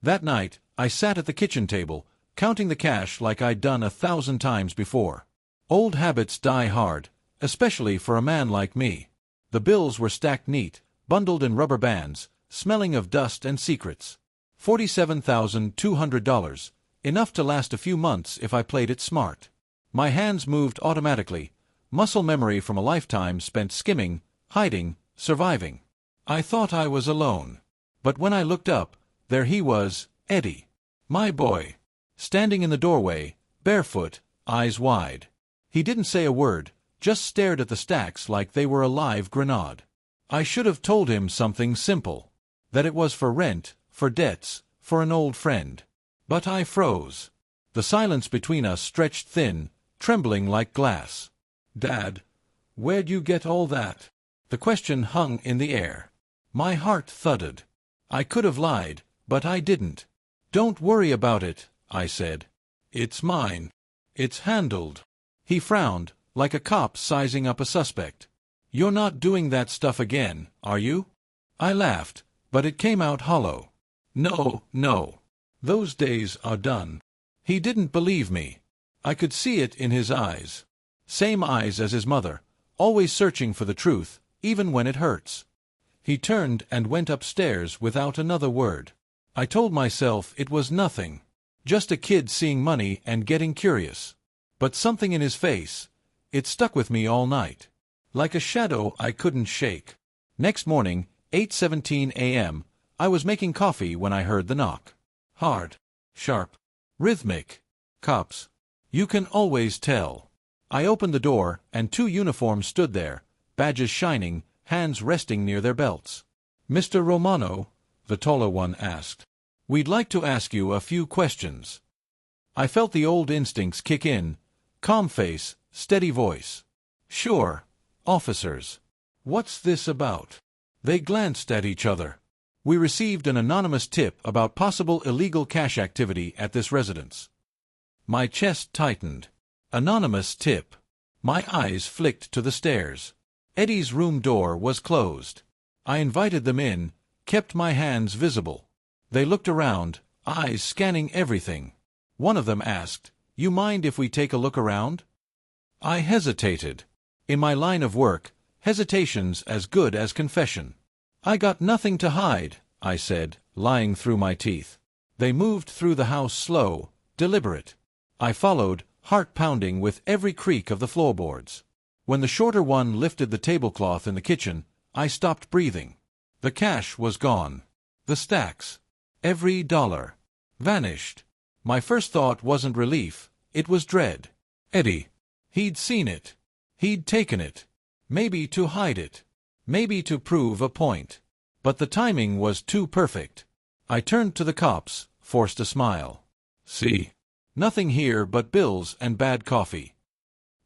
That night, I sat at the kitchen table, counting the cash like I'd done 1,000 times before. Old habits die hard, especially for a man like me. The bills were stacked neat, bundled in rubber bands, smelling of dust and secrets. $47,200, enough to last a few months if I played it smart. My hands moved automatically, muscle memory from a lifetime spent skimming, hiding, surviving. I thought I was alone. But when I looked up, there he was, Eddie. My boy. Standing in the doorway, barefoot, eyes wide. He didn't say a word, just stared at the stacks like they were a live grenade. I should have told him something simple. That it was for rent, for debts, for an old friend. But I froze. The silence between us stretched thin, trembling like glass. "Dad, where'd you get all that?" The question hung in the air. My heart thudded. I could have lied, but I didn't. "Don't worry about it," I said. "It's mine. It's handled." He frowned, like a cop sizing up a suspect. "You're not doing that stuff again, are you?" I laughed, but it came out hollow. "No, no. Those days are done." He didn't believe me. I could see it in his eyes. Same eyes as his mother, always searching for the truth, even when it hurts. He turned and went upstairs without another word. I told myself it was nothing. Just a kid seeing money and getting curious. But something in his face, it stuck with me all night. Like a shadow I couldn't shake. Next morning, 8:17 a.m., I was making coffee when I heard the knock. Hard. Sharp. Rhythmic. Cops. You can always tell. I opened the door, and 2 uniforms stood there, badges shining, hands resting near their belts. "Mr. Romano?" the taller one asked. "We'd like to ask you a few questions." I felt the old instincts kick in. Calm face, steady voice. "Sure, officers. What's this about?" They glanced at each other. "We received an anonymous tip about possible illegal cash activity at this residence." My chest tightened. Anonymous tip. My eyes flicked to the stairs. Eddie's room door was closed. I invited them in, kept my hands visible. They looked around, eyes scanning everything. One of them asked, "You mind if we take a look around?" I hesitated. In my line of work, hesitation's as good as confession. "I got nothing to hide," I said, lying through my teeth. They moved through the house slow, deliberate. I followed, heart pounding with every creak of the floorboards. When the shorter one lifted the tablecloth in the kitchen, I stopped breathing. The cash was gone. The stacks. Every dollar. Vanished. My first thought wasn't relief, it was dread. Eddie. He'd seen it. He'd taken it. Maybe to hide it. Maybe to prove a point. But the timing was too perfect. I turned to the cops, forced a smile. "See? Nothing here but bills and bad coffee."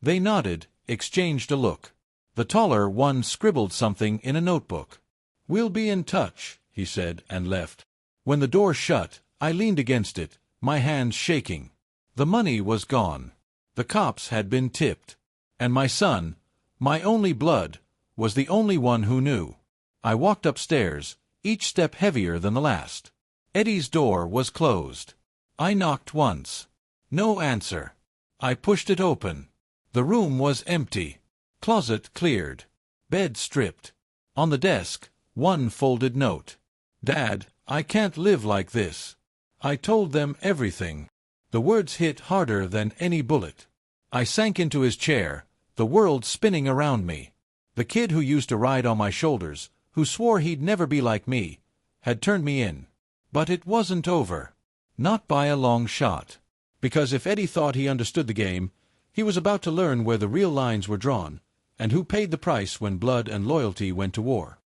They nodded, exchanged a look. The taller one scribbled something in a notebook. "We'll be in touch," he said, and left. When the door shut, I leaned against it, my hands shaking. The money was gone. The cops had been tipped. And my son, my only blood, was the only one who knew. I walked upstairs, each step heavier than the last. Eddie's door was closed. I knocked once. No answer. I pushed it open. The room was empty. Closet cleared. Bed stripped. On the desk, one folded note. "Dad, I can't live like this." I told them everything. The words hit harder than any bullet. I sank into his chair, the world spinning around me. The kid who used to ride on my shoulders, who swore he'd never be like me, had turned me in. But it wasn't over. Not by a long shot. Because if Eddie thought he understood the game, he was about to learn where the real lines were drawn, and who paid the price when blood and loyalty went to war.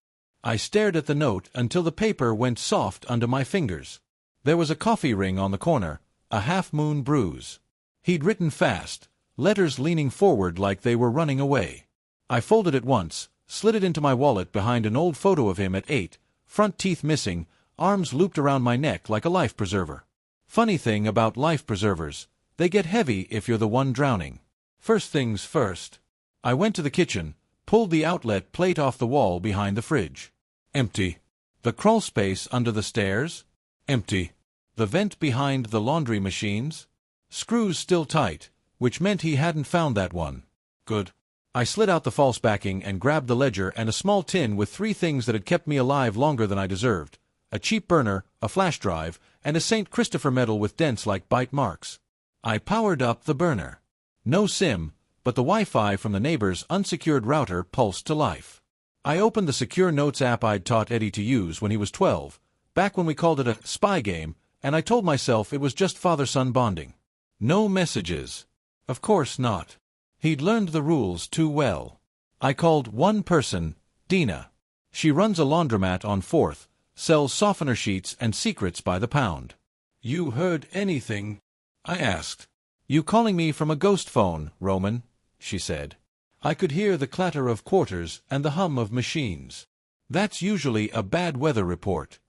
I stared at the note until the paper went soft under my fingers. There was a coffee ring on the corner, a half-moon bruise. He'd written fast, letters leaning forward like they were running away. I folded it once, slid it into my wallet behind an old photo of him at 8, front teeth missing, arms looped around my neck like a life preserver. Funny thing about life preservers, they get heavy if you're the one drowning. First things first. I went to the kitchen, pulled the outlet plate off the wall behind the fridge. Empty. The crawl space under the stairs? Empty. The vent behind the laundry machines? Screws still tight, which meant he hadn't found that one. Good. I slid out the false backing and grabbed the ledger and a small tin with 3 things that had kept me alive longer than I deserved: a cheap burner, a flash drive, and a St. Christopher medal with dents like bite marks. I powered up the burner. No SIM, but the Wi-Fi from the neighbor's unsecured router pulsed to life. I opened the Secure Notes app I'd taught Eddie to use when he was 12, back when we called it a spy game, and I told myself it was just father-son bonding. No messages. Of course not. He'd learned the rules too well. I called one person, Dina. She runs a laundromat on 4th, sells softener sheets and secrets by the pound. You heard anything? I asked. You calling me from a ghost phone, Roman, she said. I could hear the clatter of quarters and the hum of machines. That's usually a bad weather report.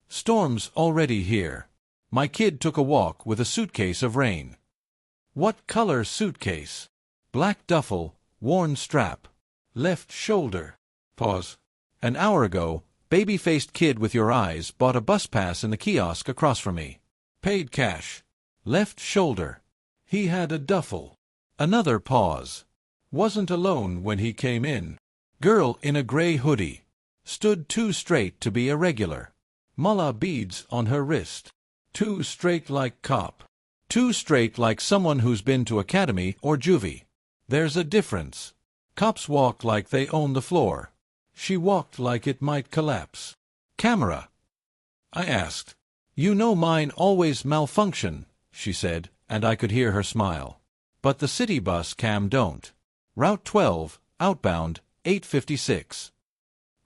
Storm's already here. My kid took a walk with a suitcase of rain. What color suitcase? Black duffel, worn strap. Left shoulder. Pause. An hour ago, baby-faced kid with your eyes bought a bus pass in the kiosk across from me. Paid cash. Left shoulder. He had a duffel. Another pause. Wasn't alone when he came in. Girl in a gray hoodie. Stood too straight to be irregular. Mullah beads on her wrist. Too straight like cop. Too straight like someone who's been to academy or juvie. There's a difference. Cops walk like they own the floor. She walked like it might collapse. Camera? I asked. You know mine always malfunction, she said, and I could hear her smile. But the city bus cam don't. Route 12, outbound, 8:56.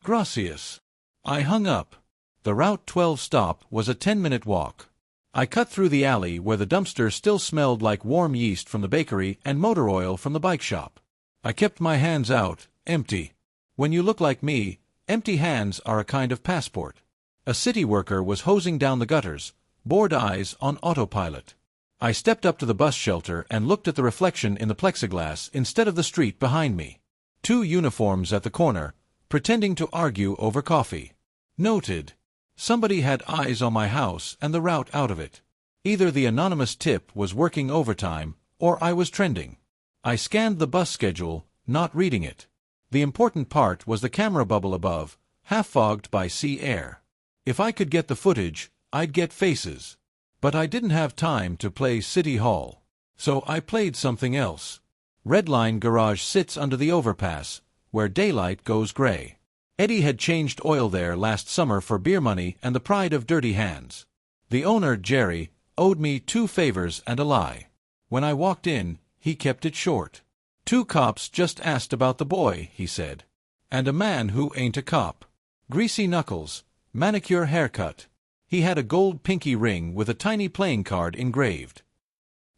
Gracias. I hung up. The Route 12 stop was a 10-minute walk. I cut through the alley where the dumpster still smelled like warm yeast from the bakery and motor oil from the bike shop. I kept my hands out, empty. When you look like me, empty hands are a kind of passport. A city worker was hosing down the gutters, bored eyes on autopilot. I stepped up to the bus shelter and looked at the reflection in the plexiglass instead of the street behind me. 2 uniforms at the corner, pretending to argue over coffee. Noted. Somebody had eyes on my house and the route out of it. Either the anonymous tip was working overtime, or I was trending. I scanned the bus schedule, not reading it. The important part was the camera bubble above, half-fogged by sea air. If I could get the footage, I'd get faces. But I didn't have time to play City Hall. So I played something else. Redline Garage sits under the overpass, where daylight goes gray. Eddie had changed oil there last summer for beer money and the pride of dirty hands. The owner, Jerry, owed me 2 favors and a lie. When I walked in, he kept it short. 2 cops just asked about the boy, he said. And a man who ain't a cop. Greasy knuckles, manicure haircut. He had a gold pinky ring with a tiny playing card engraved.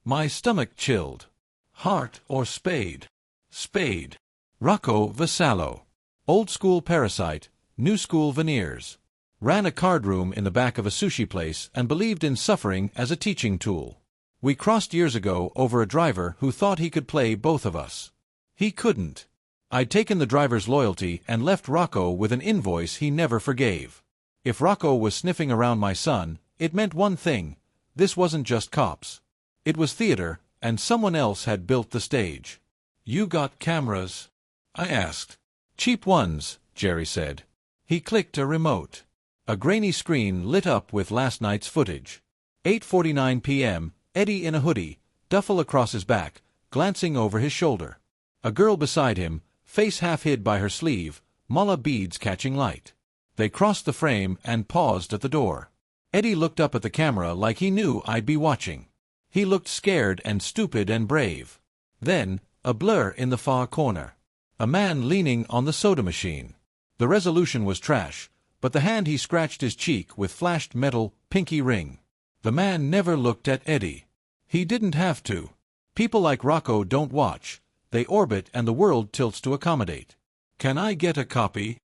My stomach chilled. Heart or spade? Spade. Rocco Vasallo. Old school parasite, new school veneers. Ran a card room in the back of a sushi place and believed in suffering as a teaching tool. We crossed years ago over a driver who thought he could play both of us. He couldn't. I'd taken the driver's loyalty and left Rocco with an invoice he never forgave. If Rocco was sniffing around my son, it meant one thing: this wasn't just cops. It was theater, and someone else had built the stage. You got cameras? I asked. Cheap ones, Jerry said. He clicked a remote. A grainy screen lit up with last night's footage. 8:49 p.m., Eddie in a hoodie, duffel across his back, glancing over his shoulder. A girl beside him, face half hid by her sleeve, mullah beads catching light. They crossed the frame and paused at the door. Eddie looked up at the camera like he knew I'd be watching. He looked scared and stupid and brave. Then, a blur in the far corner. A man leaning on the soda machine. The resolution was trash, but the hand he scratched his cheek with flashed metal pinky ring. The man never looked at Eddie. He didn't have to. People like Rocco don't watch. They orbit and the world tilts to accommodate. Can I get a copy?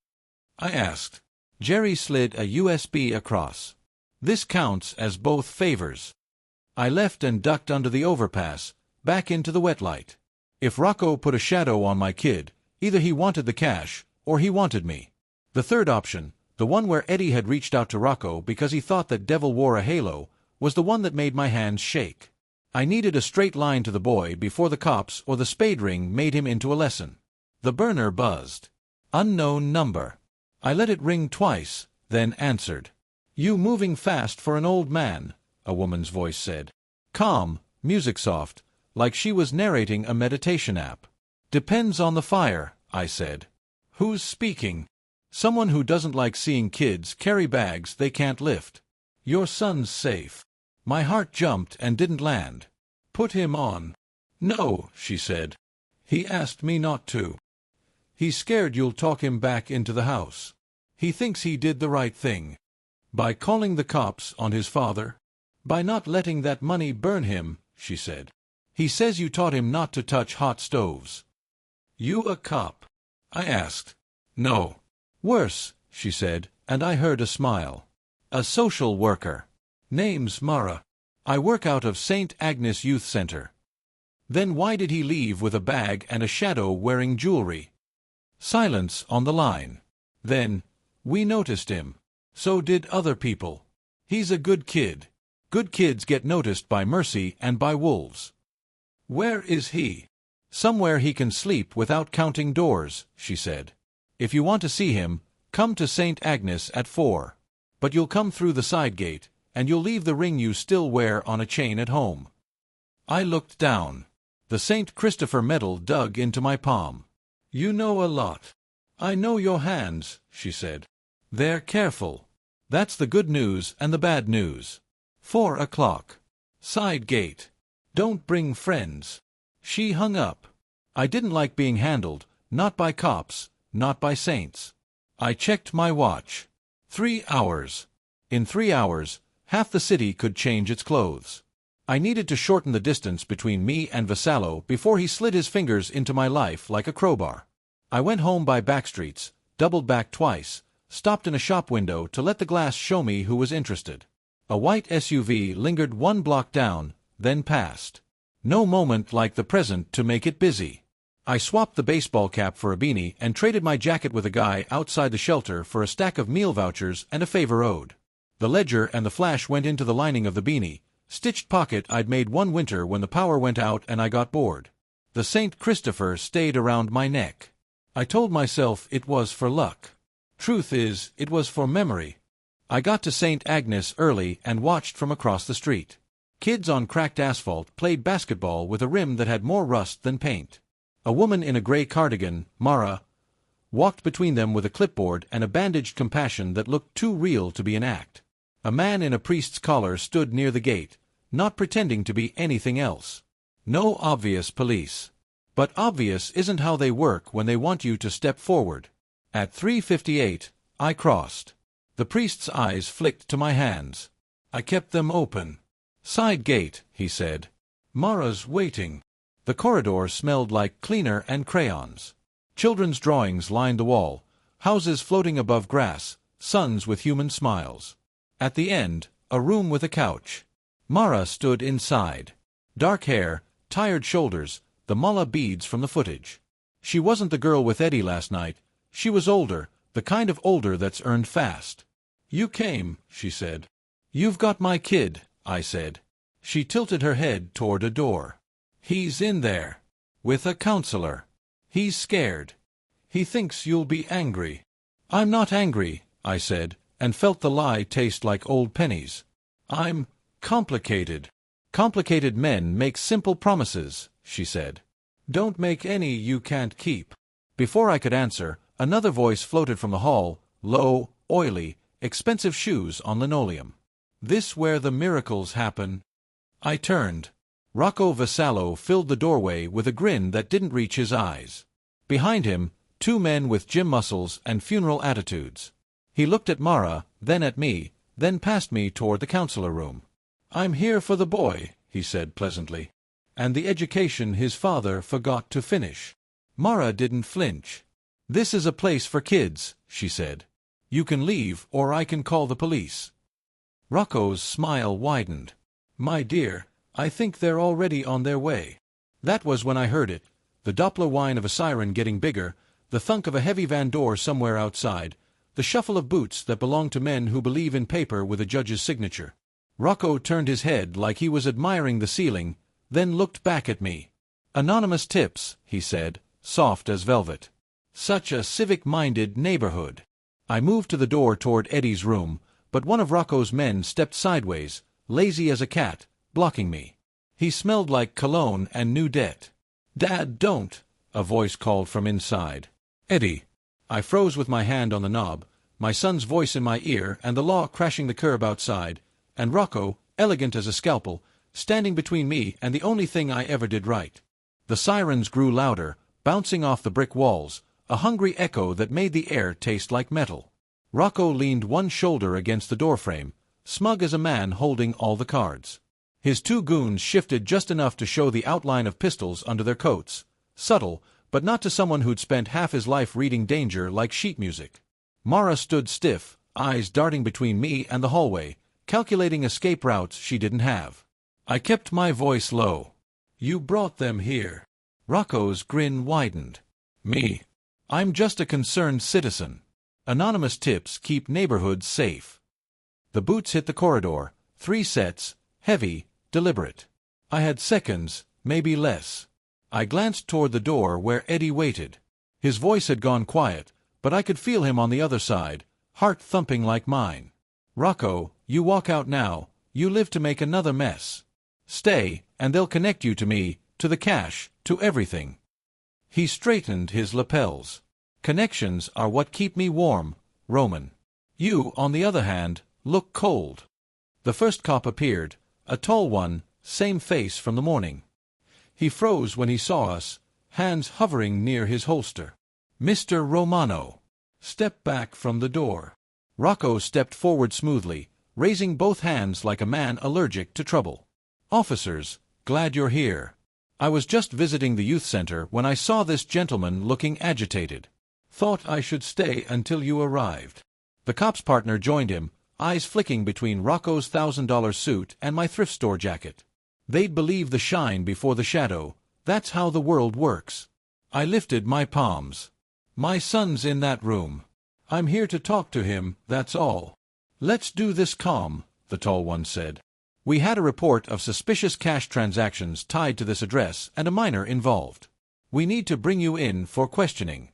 I asked. Jerry slid a USB across. This counts as both favors. I left and ducked under the overpass, back into the wet light. If Rocco put a shadow on my kid, either he wanted the cash, or he wanted me. The third option, the one where Eddie had reached out to Rocco because he thought that devil wore a halo, was the one that made my hands shake. I needed a straight line to the boy before the cops or the spade ring made him into a lesson. The burner buzzed. Unknown number. I let it ring twice, then answered. "You moving fast for an old man," a woman's voice said. Calm, music soft, like she was narrating a meditation app. "Depends on the fire," I said. "Who's speaking?" "Someone who doesn't like seeing kids carry bags they can't lift." "Your son's safe." My heart jumped and didn't land. "Put him on." "No," she said. "He asked me not to. He's scared you'll talk him back into the house. He thinks he did the right thing. By calling the cops on his father? By not letting that money burn him," she said. "He says you taught him not to touch hot stoves." "You a cop?" I asked. "No." "Worse," she said, and I heard a smile. "A social worker. Name's Mara. I work out of St. Agnes Youth Center." "Then why did he leave with a bag and a shadow wearing jewelry?" Silence on the line. Then, "We noticed him. So did other people. He's a good kid. Good kids get noticed by mercy and by wolves." "Where is he?" "Somewhere he can sleep without counting doors," she said. "If you want to see him, come to St. Agnes at 4. But you'll come through the side gate, and you'll leave the ring you still wear on a chain at home." I looked down. The St. Christopher medal dug into my palm. "You know a lot." "I know your hands," she said. "They're careful. That's the good news and the bad news." 4 o'clock. Side gate. "Don't bring friends." She hung up. I didn't like being handled, not by cops, not by saints. I checked my watch. 3 hours. In 3 hours, half the city could change its clothes. I needed to shorten the distance between me and Vassallo before he slid his fingers into my life like a crowbar. I went home by back streets, doubled back twice, stopped in a shop window to let the glass show me who was interested. A white SUV lingered 1 block down, then passed. No moment like the present to make it busy. I swapped the baseball cap for a beanie and traded my jacket with a guy outside the shelter for a stack of meal vouchers and a favor owed. The ledger and the flash went into the lining of the beanie, stitched pocket I'd made one winter when the power went out and I got bored. The St. Christopher stayed around my neck. I told myself it was for luck. Truth is, it was for memory. I got to St. Agnes early and watched from across the street. Kids on cracked asphalt played basketball with a rim that had more rust than paint. A woman in a gray cardigan, Mara, walked between them with a clipboard and a bandaged compassion that looked too real to be an act. A man in a priest's collar stood near the gate, not pretending to be anything else. No obvious police. But obvious isn't how they work when they want you to step forward. At 3:58, I crossed. The priest's eyes flicked to my hands. I kept them open. "Side gate," he said. "Mara's waiting." The corridor smelled like cleaner and crayons. Children's drawings lined the wall, houses floating above grass, suns with human smiles. At the end, a room with a couch. Mara stood inside. Dark hair, tired shoulders, the mullah beads from the footage. She wasn't the girl with Eddie last night. She was older, the kind of older that's earned fast. "You came," she said. "You've got my kid," I said. She tilted her head toward a door. "He's in there. With a counselor. He's scared. He thinks you'll be angry." "I'm not angry," I said, and felt the lie taste like old pennies. "I'm complicated." "Complicated men make simple promises," she said. "Don't make any you can't keep." Before I could answer, another voice floated from the hall, low, oily, expensive shoes on linoleum. "This where the miracles happen." I turned. Rocco Vassallo filled the doorway with a grin that didn't reach his eyes. Behind him, 2 men with gym muscles and funeral attitudes. He looked at Mara, then at me, then past me toward the counselor room. "I'm here for the boy," he said pleasantly. "And the education his father forgot to finish." Mara didn't flinch. "This is a place for kids," she said. "You can leave or I can call the police." Rocco's smile widened. "My dear, I think they're already on their way." That was when I heard it, the Doppler whine of a siren getting bigger, the thunk of a heavy van door somewhere outside, the shuffle of boots that belong to men who believe in paper with a judge's signature. Rocco turned his head like he was admiring the ceiling, then looked back at me. "Anonymous tips," he said, soft as velvet. "Such a civic-minded neighborhood." I moved to the door toward Eddie's room, but one of Rocco's men stepped sideways, lazy as a cat, blocking me. He smelled like cologne and new debt. "Dad, don't!" a voice called from inside. "Eddie." I froze with my hand on the knob, my son's voice in my ear and the law crashing the curb outside, and Rocco, elegant as a scalpel, standing between me and the only thing I ever did right. The sirens grew louder, bouncing off the brick walls, a hungry echo that made the air taste like metal. Rocco leaned one shoulder against the doorframe, smug as a man holding all the cards. His two goons shifted just enough to show the outline of pistols under their coats, subtle, but not to someone who'd spent half his life reading danger like sheet music. Mara stood stiff, eyes darting between me and the hallway, calculating escape routes she didn't have. I kept my voice low. "You brought them here." Rocco's grin widened. "Me? I'm just a concerned citizen. Anonymous tips keep neighborhoods safe." The boots hit the corridor, 3 sets, heavy, deliberate. I had seconds, maybe less. I glanced toward the door where Eddie waited. His voice had gone quiet, but I could feel him on the other side, heart thumping like mine. "Rocco, you walk out now, you live to make another mess. Stay, and they'll connect you to me, to the cash, to everything." He straightened his lapels. "Connections are what keep me warm, Roman. You, on the other hand, look cold." The first cop appeared, a tall one, same face from the morning. He froze when he saw us, hands hovering near his holster. "Mr. Romano, step back from the door." Rocco stepped forward smoothly, raising both hands like a man allergic to trouble. "Officers, glad you're here. I was just visiting the youth center when I saw this gentleman looking agitated. Thought I should stay until you arrived." The cop's partner joined him, eyes flicking between Rocco's $1,000 suit and my thrift store jacket. They'd believe the shine before the shadow. That's how the world works. I lifted my palms. "My son's in that room. I'm here to talk to him, that's all." "Let's do this calm," the tall one said. "We had a report of suspicious cash transactions tied to this address and a minor involved. We need to bring you in for questioning."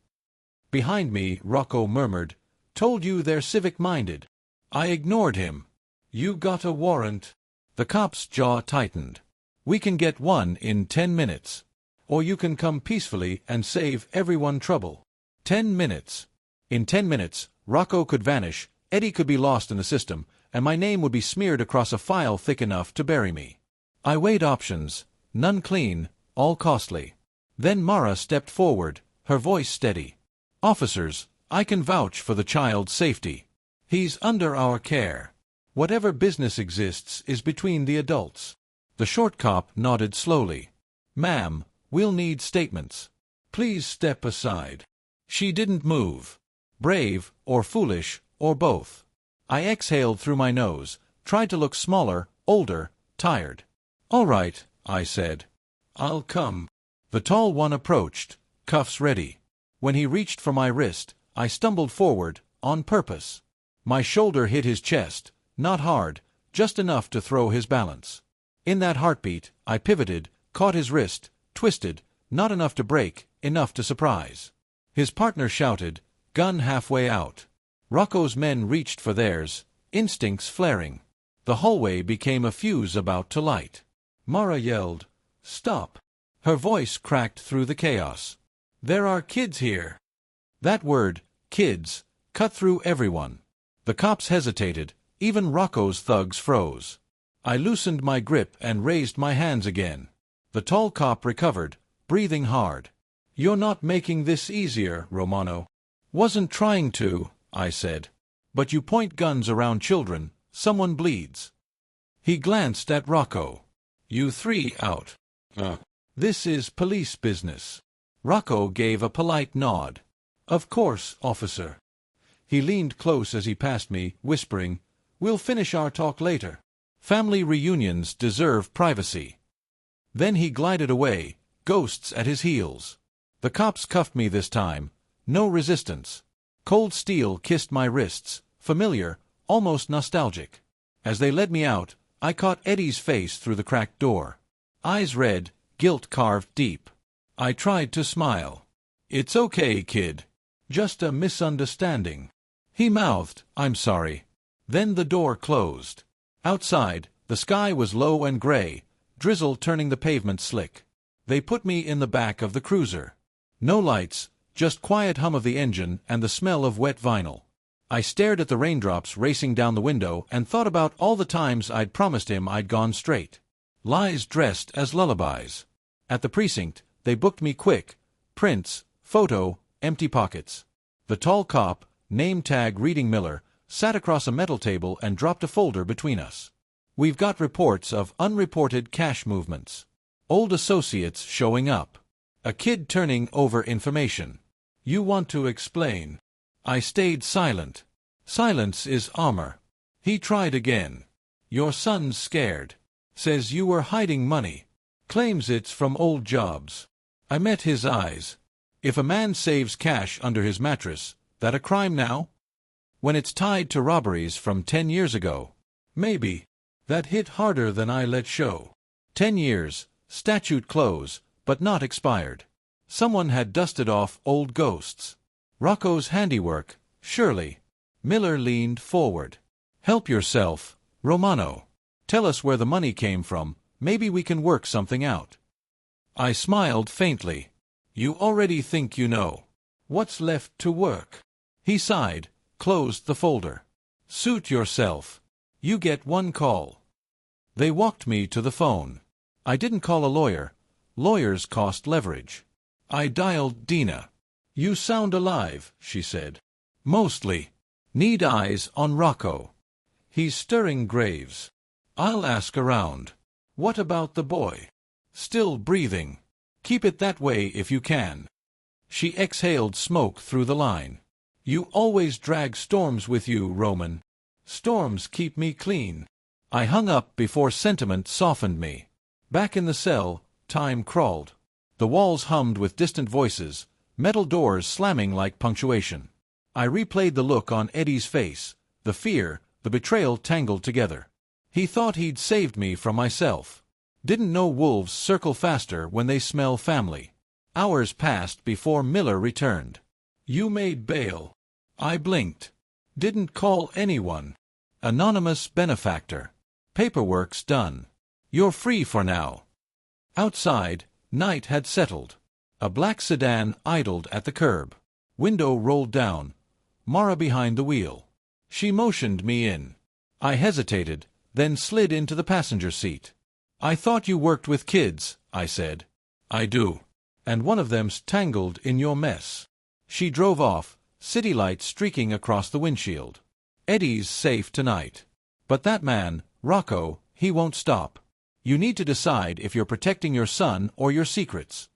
Behind me, Rocco murmured, "Told you they're civic-minded." I ignored him. "You got a warrant?" The cop's jaw tightened. "We can get one in 10 minutes. Or you can come peacefully and save everyone trouble." 10 minutes. In 10 minutes, Rocco could vanish, Eddie could be lost in the system, and my name would be smeared across a file thick enough to bury me. I weighed options, none clean, all costly. Then Mara stepped forward, her voice steady. "Officers, I can vouch for the child's safety. He's under our care. Whatever business exists is between the adults." The short cop nodded slowly. "Ma'am, we'll need statements. Please step aside." She didn't move. Brave, or foolish, or both. I exhaled through my nose, tried to look smaller, older, tired. "All right," I said. "I'll come." The tall one approached, cuffs ready. When he reached for my wrist, I stumbled forward, on purpose. My shoulder hit his chest, not hard, just enough to throw his balance. In that heartbeat, I pivoted, caught his wrist, twisted, not enough to break, enough to surprise. His partner shouted, gun halfway out. Rocco's men reached for theirs, instincts flaring. The hallway became a fuse about to light. Mara yelled, "Stop!" Her voice cracked through the chaos. "There are kids here." That word, kids, cut through everyone. The cops hesitated, even Rocco's thugs froze. I loosened my grip and raised my hands again. The tall cop recovered, breathing hard. "You're not making this easier, Romano." "Wasn't trying to," I said. "But you point guns around children, someone bleeds." He glanced at Rocco. "You three out. This is police business." Rocco gave a polite nod. "Of course, officer." He leaned close as he passed me, whispering, "We'll finish our talk later. Family reunions deserve privacy." Then he glided away, ghosts at his heels. The cops cuffed me this time. No resistance. Cold steel kissed my wrists, familiar, almost nostalgic. As they led me out, I caught Eddie's face through the cracked door. Eyes red, guilt carved deep. I tried to smile. "It's okay, kid. Just a misunderstanding." He mouthed, "I'm sorry." Then the door closed. Outside, the sky was low and gray, drizzle turning the pavement slick. They put me in the back of the cruiser. No lights, just quiet hum of the engine and the smell of wet vinyl. I stared at the raindrops racing down the window and thought about all the times I'd promised him I'd gone straight. Lies dressed as lullabies. At the precinct, they booked me quick. Prints, photo, empty pockets. The tall cop, name tag reading Miller, sat across a metal table and dropped a folder between us. "We've got reports of unreported cash movements. Old associates showing up. A kid turning over information. You want to explain?" I stayed silent. Silence is armor. He tried again. "Your son's scared. Says you were hiding money. Claims it's from old jobs." I met his eyes. If a man saves cash under his mattress, that a crime now? When it's tied to robberies from 10 years ago? Maybe. That hit harder than I let show. 10 years, statute close, but not expired. Someone had dusted off old ghosts. Rocco's handiwork, surely. Miller leaned forward. "Help yourself, Romano. Tell us where the money came from, maybe we can work something out." I smiled faintly. "You already think you know. What's left to work?" He sighed, closed the folder. "Suit yourself. You get one call." They walked me to the phone. I didn't call a lawyer. Lawyers cost leverage. I dialed Dina. "You sound alive," she said. "Mostly. Need eyes on Rocco. He's stirring graves. I'll ask around. What about the boy? Still breathing. Keep it that way if you can." She exhaled smoke through the line. "You always drag storms with you, Roman. Storms keep me clean." I hung up before sentiment softened me. Back in the cell, time crawled. The walls hummed with distant voices, metal doors slamming like punctuation. I replayed the look on Eddie's face, the fear, the betrayal tangled together. He thought he'd saved me from myself. Didn't know wolves circle faster when they smell family. Hours passed before Miller returned. "You made bail." I blinked. "Didn't call anyone. Anonymous benefactor. Paperwork's done. You're free for now." Outside, night had settled. A black sedan idled at the curb. Window rolled down. Mara behind the wheel. She motioned me in. I hesitated, then slid into the passenger seat. "I thought you worked with kids," I said. "I do. And one of them's tangled in your mess." She drove off, city lights streaking across the windshield. "Eddie's safe tonight. But that man, Rocco, he won't stop. You need to decide if you're protecting your son or your secrets."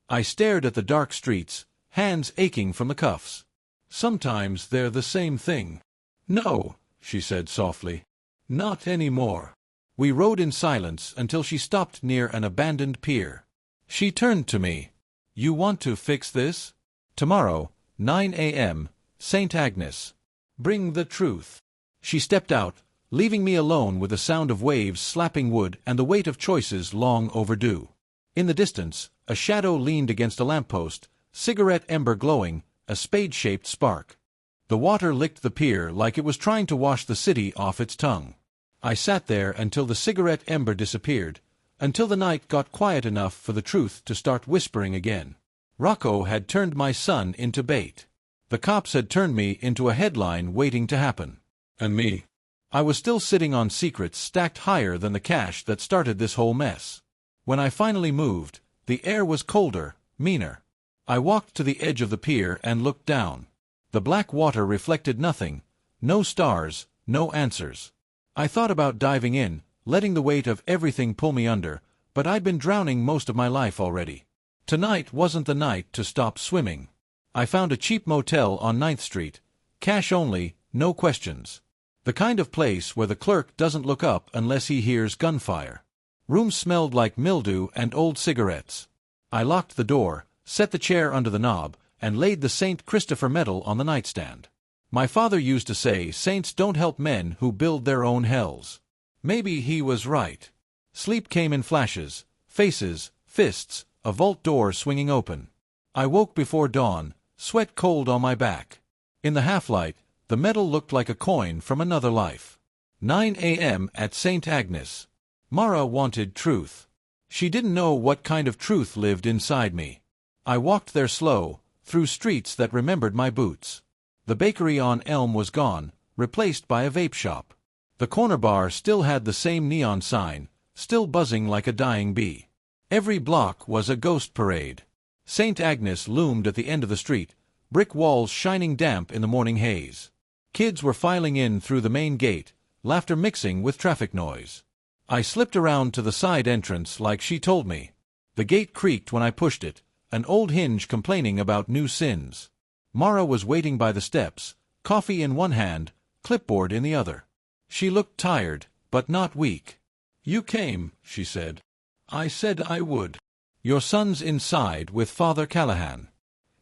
I stared at the dark streets, hands aching from the cuffs. "Sometimes they're the same thing." "No," she said softly. "Not anymore." We rode in silence until she stopped near an abandoned pier. She turned to me. "You want to fix this? Tomorrow, 9 a.m., St. Agnes. Bring the truth." She stepped out, leaving me alone with the sound of waves slapping wood and the weight of choices long overdue. In the distance, a shadow leaned against a lamppost, cigarette ember glowing, a spade-shaped spark. The water licked the pier like it was trying to wash the city off its tongue. I sat there until the cigarette ember disappeared, until the night got quiet enough for the truth to start whispering again. Rocco had turned my son into bait. The cops had turned me into a headline waiting to happen. And me. I was still sitting on secrets stacked higher than the cash that started this whole mess. When I finally moved, the air was colder, meaner. I walked to the edge of the pier and looked down. The black water reflected nothing, no stars, no answers. I thought about diving in, letting the weight of everything pull me under, but I'd been drowning most of my life already. Tonight wasn't the night to stop swimming. I found a cheap motel on 9th Street. Cash only, no questions. The kind of place where the clerk doesn't look up unless he hears gunfire. Room smelled like mildew and old cigarettes. I locked the door, set the chair under the knob, and laid the St. Christopher medal on the nightstand. My father used to say saints don't help men who build their own hells. Maybe he was right. Sleep came in flashes, faces, fists, a vault door swinging open. I woke before dawn, sweat cold on my back. In the half-light, the metal looked like a coin from another life. 9 a.m. at St. Agnes. Mara wanted truth. She didn't know what kind of truth lived inside me. I walked there slow, through streets that remembered my boots. The bakery on Elm was gone, replaced by a vape shop. The corner bar still had the same neon sign, still buzzing like a dying bee. Every block was a ghost parade. St. Agnes loomed at the end of the street, brick walls shining damp in the morning haze. Kids were filing in through the main gate, laughter mixing with traffic noise. I slipped around to the side entrance like she told me. The gate creaked when I pushed it, an old hinge complaining about new sins. Mara was waiting by the steps, coffee in one hand, clipboard in the other. She looked tired, but not weak. "You came," she said. "I said I would. Your son's inside with Father Callahan.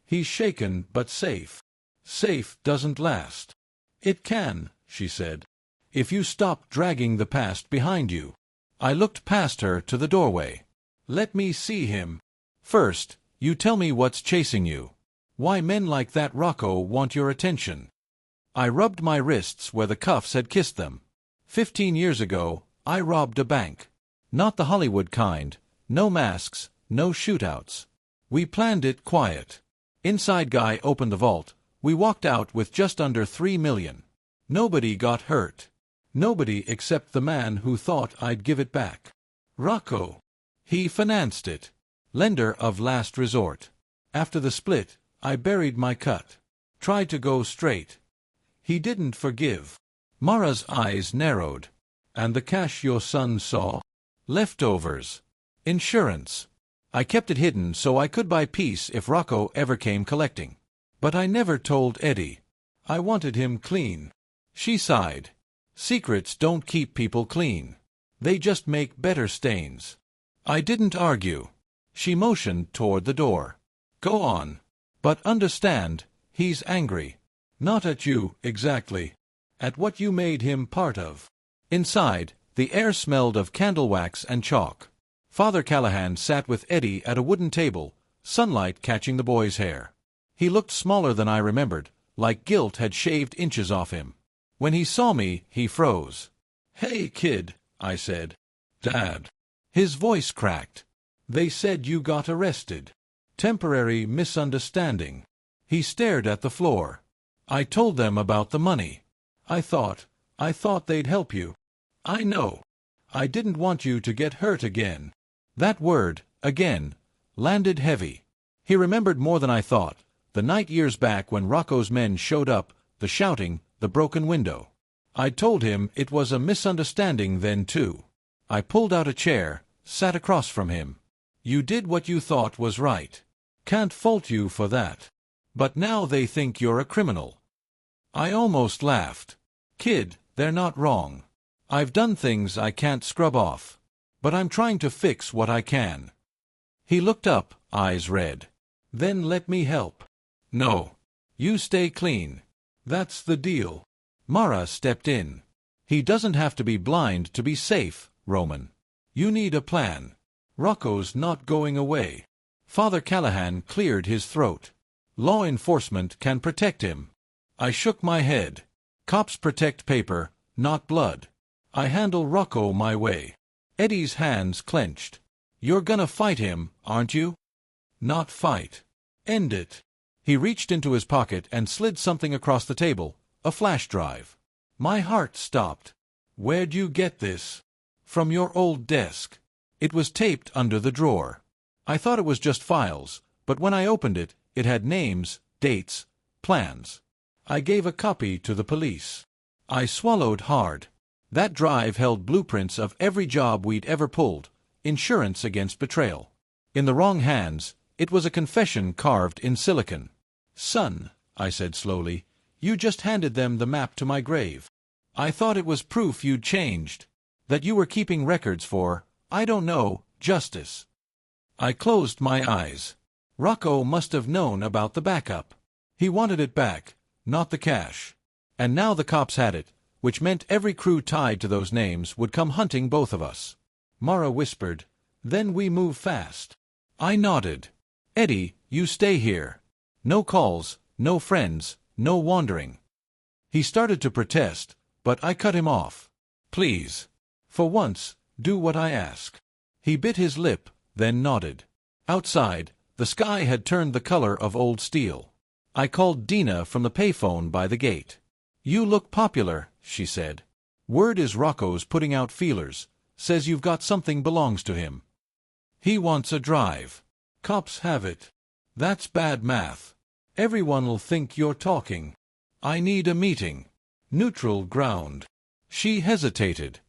He's shaken but safe. Safe doesn't last." "It can," she said, "if you stop dragging the past behind you." I looked past her to the doorway. "Let me see him. First, you tell me what's chasing you. Why men like that Rocco want your attention." I rubbed my wrists where the cuffs had kissed them. 15 years ago, I robbed a bank. Not the Hollywood kind, no masks, no shootouts. We planned it quiet. Inside guy opened the vault. We walked out with just under $3 million. Nobody got hurt. Nobody except the man who thought I'd give it back. Rocco. He financed it. Lender of last resort. After the split, I buried my cut. Tried to go straight. He didn't forgive. Mara's eyes narrowed. "And the cash your son saw?" "Leftovers. Insurance. I kept it hidden so I could buy peace if Rocco ever came collecting. But I never told Eddie. I wanted him clean." She sighed. "Secrets don't keep people clean. They just make better stains." I didn't argue. She motioned toward the door. "Go on. But understand, he's angry. Not at you, exactly. At what you made him part of." Inside, the air smelled of candle wax and chalk. Father Callahan sat with Eddie at a wooden table, sunlight catching the boy's hair. He looked smaller than I remembered, like guilt had shaved inches off him. When he saw me, he froze. "Hey, kid," I said. "Dad." His voice cracked. "They said you got arrested. Temporary misunderstanding." He stared at the floor. "I told them about the money. I thought they'd help you." "I know. I didn't want you to get hurt again." That word, again, landed heavy. He remembered more than I thought. The night years back when Rocco's men showed up, the shouting, the broken window. I'd told him it was a misunderstanding then too. I pulled out a chair, sat across from him. "You did what you thought was right. Can't fault you for that. But now they think you're a criminal." I almost laughed. "Kid, they're not wrong. I've done things I can't scrub off. But I'm trying to fix what I can." He looked up, eyes red. "Then let me help." "No. You stay clean. That's the deal." Mara stepped in. "He doesn't have to be blind to be safe, Roman. You need a plan. Rocco's not going away." Father Callahan cleared his throat. "Law enforcement can protect him." I shook my head. "Cops protect paper, not blood. I handle Rocco my way." Eddie's hands clenched. "You're gonna fight him, aren't you?" "Not fight. End it." He reached into his pocket and slid something across the table, a flash drive. My heart stopped. "Where'd you get this?" "From your old desk. It was taped under the drawer. I thought it was just files, but when I opened it, it had names, dates, plans. I gave a copy to the police." I swallowed hard. That drive held blueprints of every job we'd ever pulled, insurance against betrayal. In the wrong hands, it was a confession carved in silicon. "Son," I said slowly, "you just handed them the map to my grave. I thought it was proof you'd changed, that you were keeping records for, I don't know, justice." I closed my eyes. Rocco must have known about the backup. He wanted it back, not the cash. And now the cops had it, which meant every crew tied to those names would come hunting both of us. Mara whispered, "Then we move fast." I nodded. "Eddie, you stay here. No calls, no friends, no wandering." He started to protest, but I cut him off. "Please. For once, do what I ask." He bit his lip, then nodded. Outside, the sky had turned the color of old steel. I called Dina from the payphone by the gate. "You look popular," she said. "Word is Rocco's putting out feelers, says you've got something belongs to him. He wants a drive. Cops have it. That's bad math. Everyone'll think you're talking. I need a meeting. Neutral ground." She hesitated.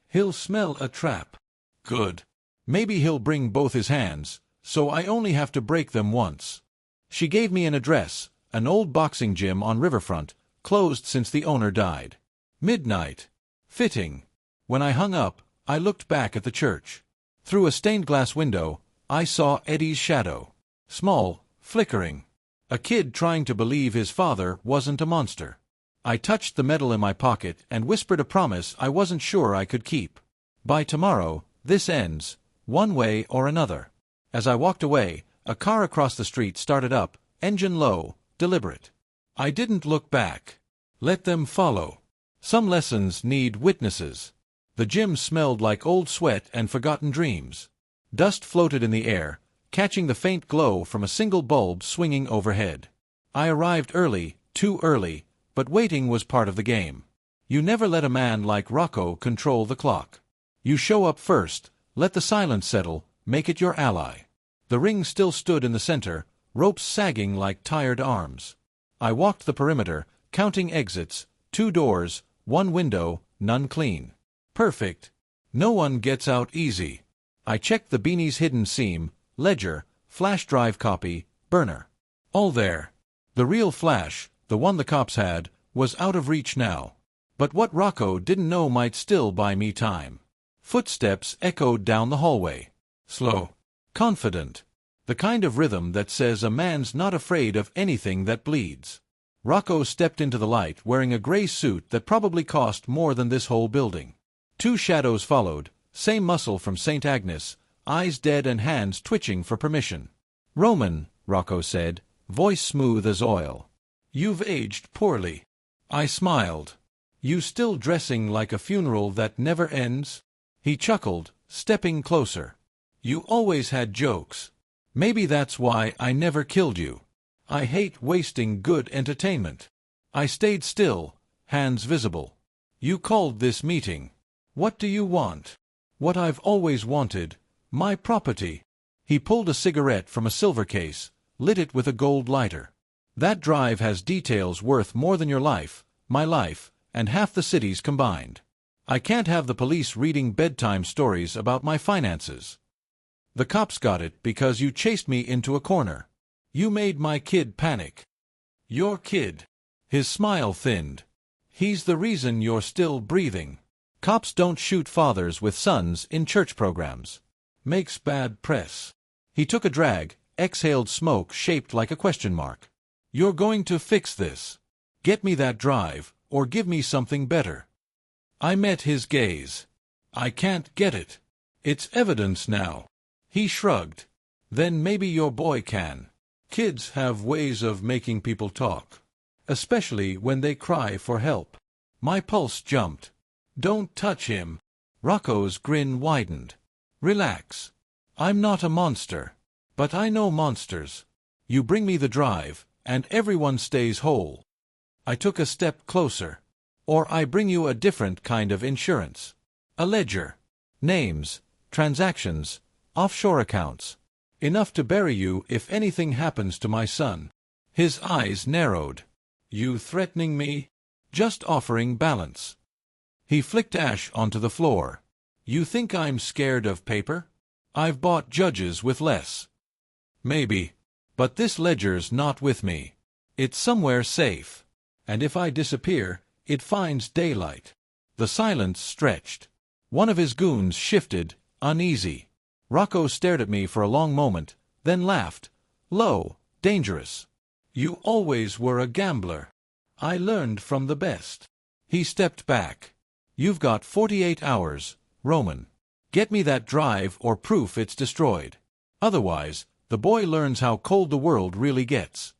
"He'll smell a trap." "Good. Maybe he'll bring both his hands, so I only have to break them once." She gave me an address, an old boxing gym on Riverfront, closed since the owner died. Midnight. Fitting. When I hung up, I looked back at the church. Through a stained-glass window, I saw Eddie's shadow. Small, flickering. A kid trying to believe his father wasn't a monster. I touched the medal in my pocket and whispered a promise I wasn't sure I could keep. "By tomorrow, this ends, one way or another." As I walked away, a car across the street started up, engine low, deliberate. I didn't look back. Let them follow. Some lessons need witnesses. The gym smelled like old sweat and forgotten dreams. Dust floated in the air, catching the faint glow from a single bulb swinging overhead. I arrived early, too early, but waiting was part of the game. You never let a man like Rocco control the clock. You show up first, let the silence settle, make it your ally. The ring still stood in the center, ropes sagging like tired arms. I walked the perimeter, counting exits, 2 doors, 1 window, none clean. Perfect. No one gets out easy. I checked the beanie's hidden seam, ledger, flash drive copy, burner. All there. The real flash, the one the cops had, was out of reach now. But what Rocco didn't know might still buy me time. Footsteps echoed down the hallway. Slow. Confident. The kind of rhythm that says a man's not afraid of anything that bleeds. Rocco stepped into the light wearing a gray suit that probably cost more than this whole building. 2 shadows followed, same muscle from St. Agnes, eyes dead and hands twitching for permission. "Roman," Rocco said, voice smooth as oil. "You've aged poorly." I smiled. "You still dressing like a funeral that never ends?" He chuckled, stepping closer. "You always had jokes. Maybe that's why I never killed you. I hate wasting good entertainment." I stayed still, hands visible. "You called this meeting. What do you want?" "What I've always wanted, my property." He pulled a cigarette from a silver case, lit it with a gold lighter. "That drive has details worth more than your life, my life, and half the city's combined. I can't have the police reading bedtime stories about my finances. The cops got it because you chased me into a corner. You made my kid panic." "Your kid?" His smile thinned. "He's the reason you're still breathing. Cops don't shoot fathers with sons in church programs. Makes bad press." He took a drag, exhaled smoke shaped like a question mark. "You're going to fix this. Get me that drive, or give me something better." I met his gaze. "I can't get it. It's evidence now." He shrugged. "Then maybe your boy can. Kids have ways of making people talk. Especially when they cry for help." My pulse jumped. "Don't touch him." Rocco's grin widened. "Relax. I'm not a monster. But I know monsters. You bring me the drive, and everyone stays whole." I took a step closer. "Or I bring you a different kind of insurance. A ledger. Names, transactions, offshore accounts. Enough to bury you if anything happens to my son." His eyes narrowed. "You threatening me?" "Just offering balance." He flicked ash onto the floor. "You think I'm scared of paper? I've bought judges with less." "Maybe. But this ledger's not with me. It's somewhere safe. And if I disappear, it finds daylight." The silence stretched. One of his goons shifted, uneasy. Rocco stared at me for a long moment, then laughed. Low, dangerous. "You always were a gambler. I learned from the best." He stepped back. You've got 48 hours, Roman. Get me that drive or proof it's destroyed. Otherwise, the boy learns how cold the world really gets.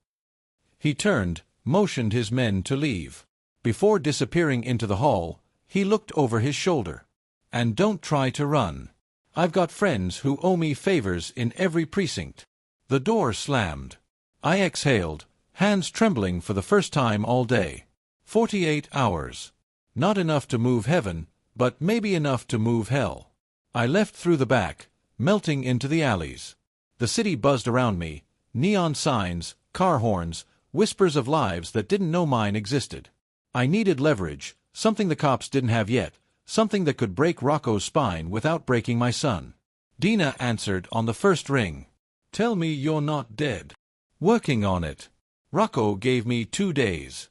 He turned, motioned his men to leave. Before disappearing into the hall, he looked over his shoulder. And don't try to run. I've got friends who owe me favors in every precinct. The door slammed. I exhaled, hands trembling for the first time all day. 48 hours. Not enough to move heaven, but maybe enough to move hell. I left through the back, melting into the alleys. The city buzzed around me, neon signs, car horns, whispers of lives that didn't know mine existed. I needed leverage, something the cops didn't have yet, something that could break Rocco's spine without breaking my son. Dina answered on the first ring. Tell me you're not dead. Working on it. Rocco gave me 2 days.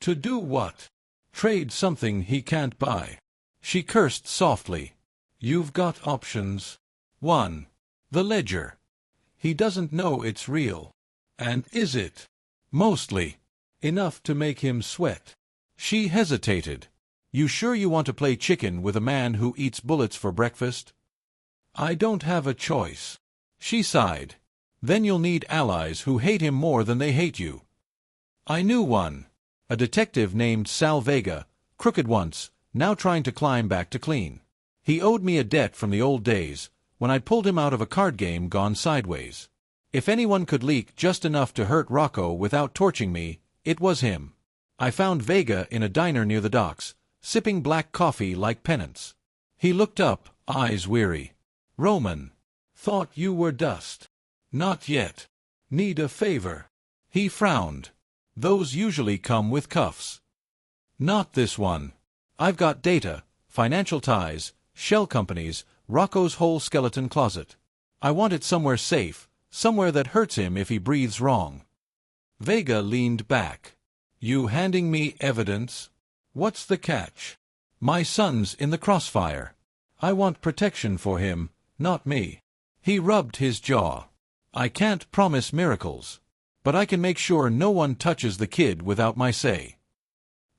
To do what? Trade something he can't buy. She cursed softly. You've got options. 1. The ledger. He doesn't know it's real. And is it? Mostly. Enough to make him sweat. She hesitated. You sure you want to play chicken with a man who eats bullets for breakfast? I don't have a choice. She sighed. Then you'll need allies who hate him more than they hate you. I knew one. A detective named Sal Vega, crooked once, now trying to climb back to clean. He owed me a debt from the old days, when I'd pulled him out of a card game gone sideways. If anyone could leak just enough to hurt Rocco without torching me, it was him. I found Vega in a diner near the docks, sipping black coffee like penance. He looked up, eyes weary. Roman. Thought you were dust. Not yet. Need a favor. He frowned. Those usually come with cuffs. Not this one. I've got data, financial ties, shell companies, Rocco's whole skeleton closet. I want it somewhere safe, somewhere that hurts him if he breathes wrong. Vega leaned back. You handing me evidence? What's the catch? My son's in the crossfire. I want protection for him, not me. He rubbed his jaw. I can't promise miracles, but I can make sure no one touches the kid without my say.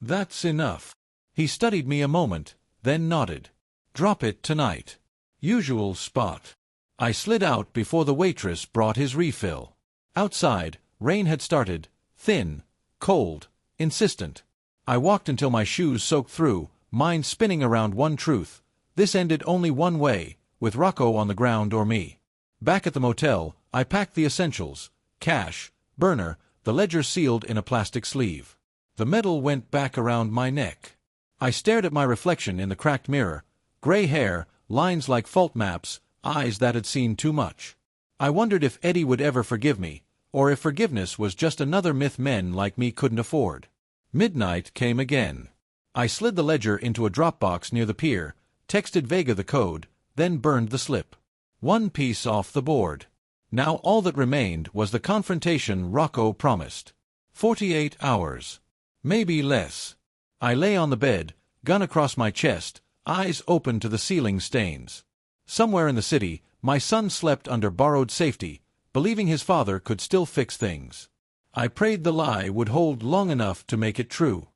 That's enough. He studied me a moment, then nodded. Drop it tonight. Usual spot. I slid out before the waitress brought his refill. Outside, rain had started, thin, cold, insistent. I walked until my shoes soaked through, mind spinning around one truth. This ended only one way, with Rocco on the ground or me. Back at the motel, I packed the essentials, cash, burner, the ledger sealed in a plastic sleeve. The medal went back around my neck. I stared at my reflection in the cracked mirror, gray hair, lines like fault maps, eyes that had seen too much. I wondered if Eddie would ever forgive me, or if forgiveness was just another myth men like me couldn't afford. Midnight came again. I slid the ledger into a Dropbox near the pier, texted Vega the code, then burned the slip. One piece off the board. Now all that remained was the confrontation Rocco promised. 48 hours. Maybe less. I lay on the bed, gun across my chest, eyes open to the ceiling stains. Somewhere in the city, my son slept under borrowed safety, believing his father could still fix things. I prayed the lie would hold long enough to make it true.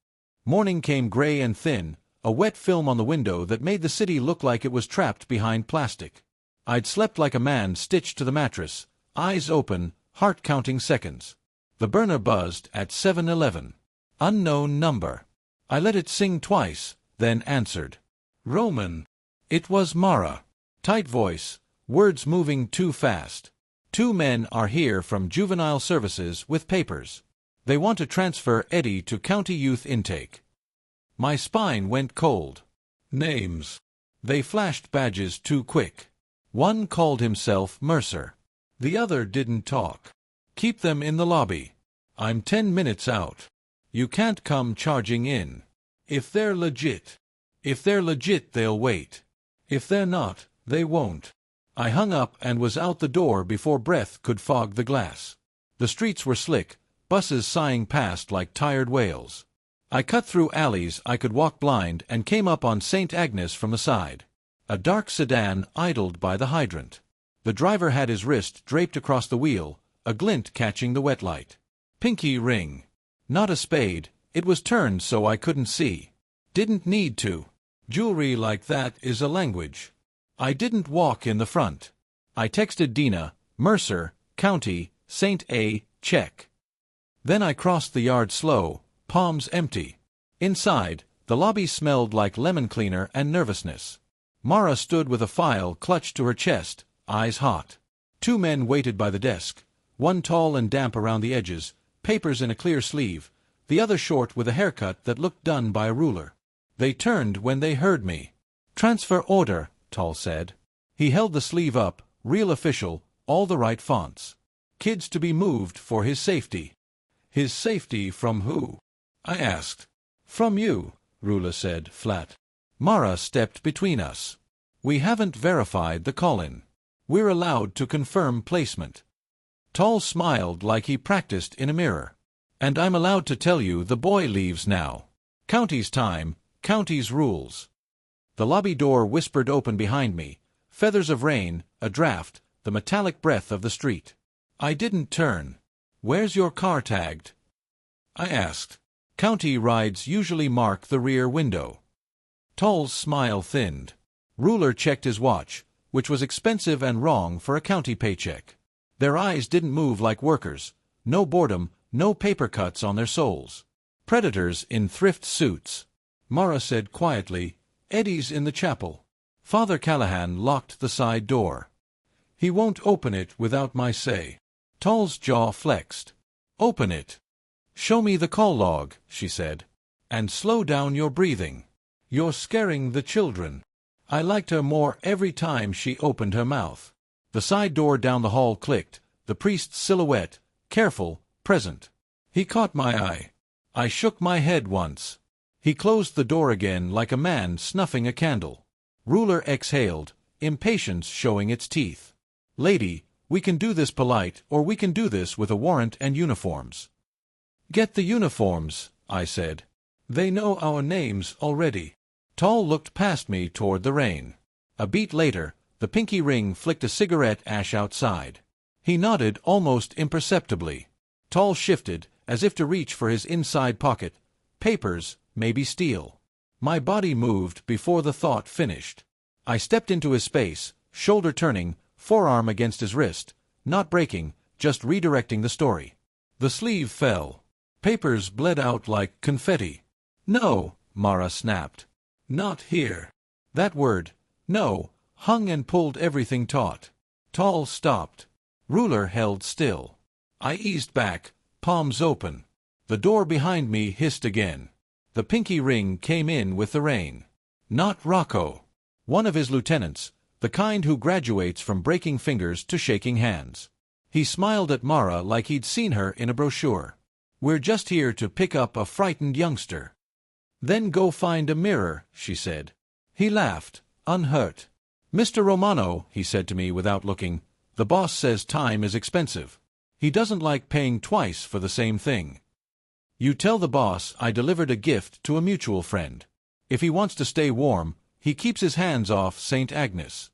Morning came gray and thin, a wet film on the window that made the city look like it was trapped behind plastic. I'd slept like a man stitched to the mattress, eyes open, heart counting seconds. The burner buzzed at 7:11. Unknown number. I let it sing twice, then answered. Roman. It was Mara. Tight voice, words moving too fast. 2 men are here from juvenile services with papers. They want to transfer Eddie to county youth intake. My spine went cold. Names. They flashed badges too quick. One called himself Mercer. The other didn't talk. Keep them in the lobby. I'm 10 minutes out. You can't come charging in. If they're legit. If they're legit, they'll wait. If they're not, they won't. I hung up and was out the door before breath could fog the glass. The streets were slick, buses sighing past like tired whales. I cut through alleys I could walk blind and came up on St. Agnes from the side. A dark sedan idled by the hydrant. The driver had his wrist draped across the wheel, a glint catching the wet light. Pinky ring. Not a spade, it was turned so I couldn't see. Didn't need to. Jewelry like that is a language. I didn't walk in the front. I texted Dina, Mercer, County, St. A, check. Then I crossed the yard slow, palms empty. Inside, the lobby smelled like lemon cleaner and nervousness. Mara stood with a file clutched to her chest, eyes hot. 2 men waited by the desk, one tall and damp around the edges, papers in a clear sleeve, the other short with a haircut that looked done by a ruler. They turned when they heard me. "Transfer order," Tall said. He held the sleeve up, real official, all the right fonts. Kids to be moved for his safety. His safety from who? I asked. From you, Rula said, flat. Mara stepped between us. We haven't verified the call-in. We're allowed to confirm placement. Tall smiled like he practiced in a mirror. And I'm allowed to tell you the boy leaves now. County's time, county's rules. The lobby door whispered open behind me. Feathers of rain, a draft, the metallic breath of the street. I didn't turn. Where's your car tagged? I asked. County rides usually mark the rear window. Tall's smile thinned. Ruler checked his watch, which was expensive and wrong for a county paycheck. Their eyes didn't move like workers. No boredom, no paper cuts on their souls. Predators in thrift suits. Mara said quietly, Eddie's in the chapel. Father Callahan locked the side door. He won't open it without my say. Tall's jaw flexed. Open it. Show me the call log, she said. And slow down your breathing. You're scaring the children. I liked her more every time she opened her mouth. The side door down the hall clicked, the priest's silhouette, careful, present. He caught my eye. I shook my head once. He closed the door again like a man snuffing a candle. Ruler exhaled, impatience showing its teeth. Lady, we can do this polite, or we can do this with a warrant and uniforms. Get the uniforms, I said. They know our names already. Tall looked past me toward the rain. A beat later, the pinky ring flicked a cigarette ash outside. He nodded almost imperceptibly. Tall shifted, as if to reach for his inside pocket. Papers, maybe steel. My body moved before the thought finished. I stepped into his space, shoulder turning, forearm against his wrist, not breaking, just redirecting the story. The sleeve fell. Papers bled out like confetti. No, Mara snapped. Not here. That word, no, hung and pulled everything taut. Tall stopped. Ruler held still. I eased back, palms open. The door behind me hissed again. The pinky ring came in with the rain. Not Rocco. One of his lieutenants, the kind who graduates from breaking fingers to shaking hands. He smiled at Mara like he'd seen her in a brochure. We're just here to pick up a frightened youngster. Then go find a mirror, she said. He laughed, unhurt. Mr. Romano, he said to me without looking, the boss says time is expensive. He doesn't like paying twice for the same thing. You tell the boss I delivered a gift to a mutual friend. If he wants to stay warm, he keeps his hands off St. Agnes.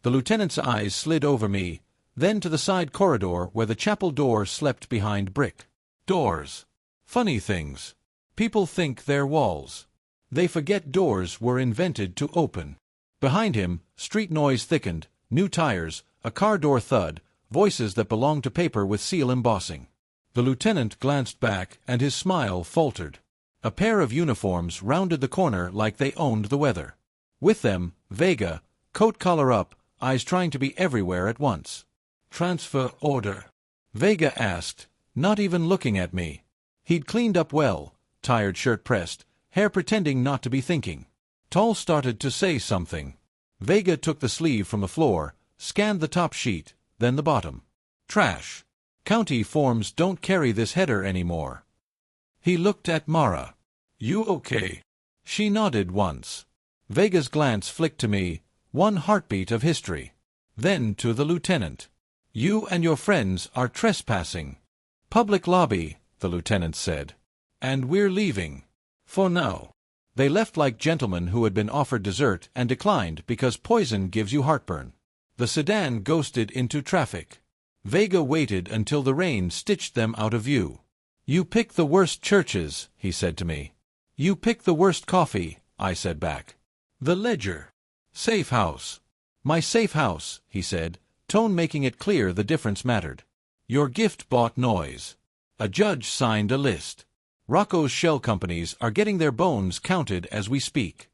The lieutenant's eyes slid over me, then to the side corridor where the chapel door slept behind brick. Doors. Funny things. People think they're walls. They forget doors were invented to open. Behind him, street noise thickened, new tires, a car door thud, voices that belonged to paper with seal embossing. The lieutenant glanced back and his smile faltered. A pair of uniforms rounded the corner like they owned the weather. With them, Vega, coat collar up, eyes trying to be everywhere at once. Transfer order? Vega asked, not even looking at me. He'd cleaned up well, tired shirt pressed, hair pretending not to be thinking. Tall started to say something. Vega took the sleeve from the floor, scanned the top sheet, then the bottom. Trash. County forms don't carry this header anymore. He looked at Mara. You okay? She nodded once. Vega's glance flicked to me, one heartbeat of history. Then to the lieutenant. You and your friends are trespassing. Public lobby, the lieutenant said. And we're leaving. For now. They left like gentlemen who had been offered dessert and declined because poison gives you heartburn. The sedan ghosted into traffic. Vega waited until the rain stitched them out of view. You pick the worst churches, he said to me. You pick the worst coffee, I said back. The ledger. Safe house. My safe house, he said, tone making it clear the difference mattered. Your gift bought noise. A judge signed a list. Rocco's shell companies are getting their bones counted as we speak.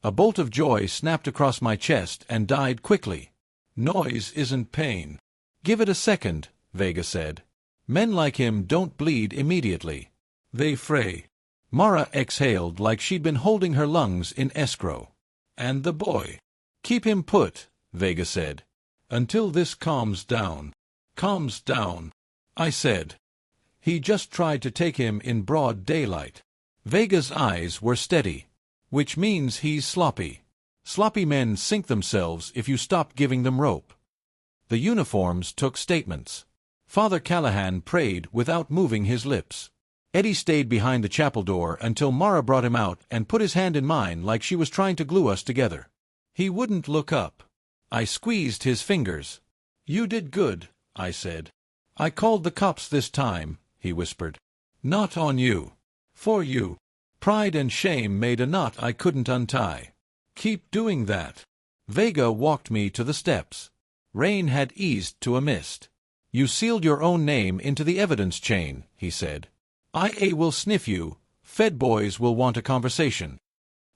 A bolt of joy snapped across my chest and died quickly. Noise isn't pain. Give it a second, Vega said. Men like him don't bleed immediately. They fray. Mara exhaled like she'd been holding her lungs in escrow. And the boy. Keep him put, Vega said. Until this calms down. Calms down, I said. He just tried to take him in broad daylight. Vega's eyes were steady. Which means he's sloppy. Sloppy men sink themselves if you stop giving them rope. The uniforms took statements. Father Callahan prayed without moving his lips. Eddie stayed behind the chapel door until Mara brought him out and put his hand in mine like she was trying to glue us together. He wouldn't look up. I squeezed his fingers. You did good, I said. I called the cops this time, he whispered. Not on you. For you. Pride and shame made a knot I couldn't untie. Keep doing that. Vega walked me to the steps. Rain had eased to a mist. You sealed your own name into the evidence chain, he said. IA will sniff you. Fed boys will want a conversation.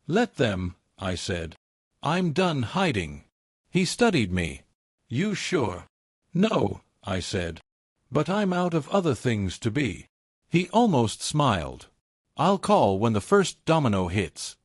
Let them, I said. I'm done hiding. He studied me. You sure? No, I said. But I'm out of other things to be. He almost smiled. I'll call when the first domino hits.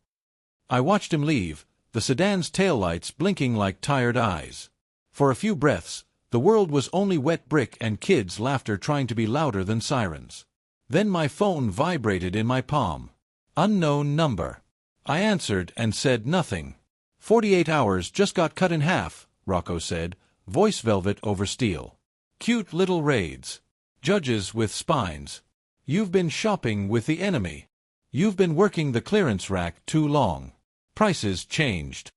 I watched him leave, the sedan's taillights blinking like tired eyes. For a few breaths, the world was only wet brick and kids' laughter trying to be louder than sirens. Then my phone vibrated in my palm. Unknown number. I answered and said nothing. 48 hours just got cut in half, Rocco said, voice velvet over steel. Cute little raids. Judges with spines. You've been shopping with the enemy. You've been working the clearance rack too long. Prices changed.